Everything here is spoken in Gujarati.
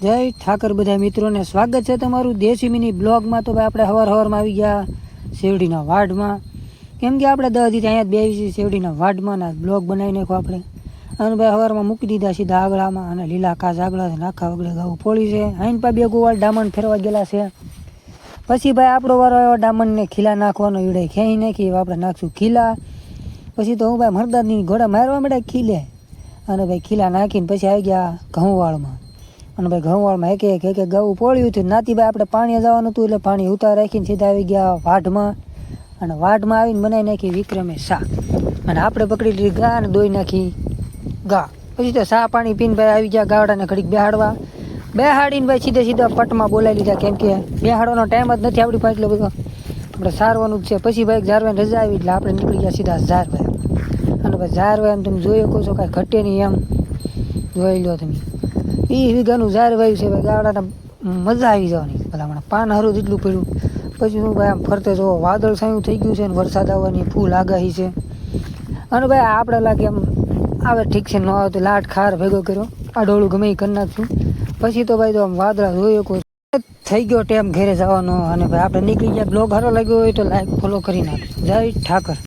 જય ઠાકર બધા મિત્રોને સ્વાગત છે તમારું દેશી મિની બ્લોગમાં. તો ભાઈ આપણે સવારમાં આવી ગયા શેરડીના વાડમાં, કેમ કે આપણે 10 દિવસ અહીંયા જ બેસી શેરડીના વાડમાં ના બ્લોગ બનાવી નાખો આપણે. અને ભાઈ સવારમાં મૂકી દીધા સીધા આગળામાં, અને લીલા કાચ આગળ નાખા વગડે ગાવું પોળી છે. આઈન પા બે ગોવાળ ડામણ ફેરવા ગયેલા છે. પછી ભાઈ આપણો વારો આવ્યો ડામણને ખીલા નાખવાનો, ઈડે ખેંચી નાખી આપણે નાખશું ખીલા. પછી તો હું ભાઈ મરદાની ઘોડા મારવા મળ્યા ખીલે, અને ભાઈ ખીલા નાખીને પછી આવી ગયા ઘઉંવાળમાં. અને ભાઈ ઘઉંવાળમાં એક એક ગવું પોળ્યું હતું. નાતી ભાઈ આપણે પાણી જવાનું હતું એટલે પાણી ઉતાર રાખીને સીધા આવી ગયા વાઢમાં. અને વાઢમાં આવીને બનાવી નાખી વિક્રમે શાક, અને આપણે પકડી લીધી ગા અને દોઈ નાખી ગા. પછી તો ચા પાણી પીને ભાઈ આવી ગયા ગાવડાને ઘડીક બેહાડવા. બેહાડીને ભાઈ સીધા પટમાં બોલાવી લીધા, કેમ કે બેહાડવાનો ટાઈમ જ નથી આપણી પાસે, એટલે બધો આપણે સારવાનું જ છે. પછી ભાઈ ઝારવાની રજા આવી એટલે આપણે નીકળી ગયા સીધા ઝારવા. અને ભાઈ ઝારવા એમ તમે જોઈ શકો છો, કાંઈ ઘટે નહીં એમ જોઈ લો તમે. 20 વીઘાનું ઝાર વાવ્યું છે ભાઈ, ગાવડાને મજા આવી જવાની. ભલા હમણાં પાન હારું જેટલું પડ્યું. પછી હું ભાઈ આમ ફરતે જો વાદળ છાયું થઈ ગયું છે ને વરસાદ આવવાની ફૂલ આગાહી છે. અને ભાઈ આપણે લાગે એમ આવે ઠીક છે, ન આવે તો લાટ ખાર ભેગો કર્યો, આ ડોળું ગમે એ કરી નાખશું. પછી તો ભાઈ તો આમ વાદળા જોઈ શકો થઈ ગયો ટાઈમ ઘરે જવાનો. અને ભાઈ આપણે નીકળી ગયા. બ્લોગ સારો લાગ્યો હોય તો લાઈક ફોલો કરી નાખજો. જય ઠાકર.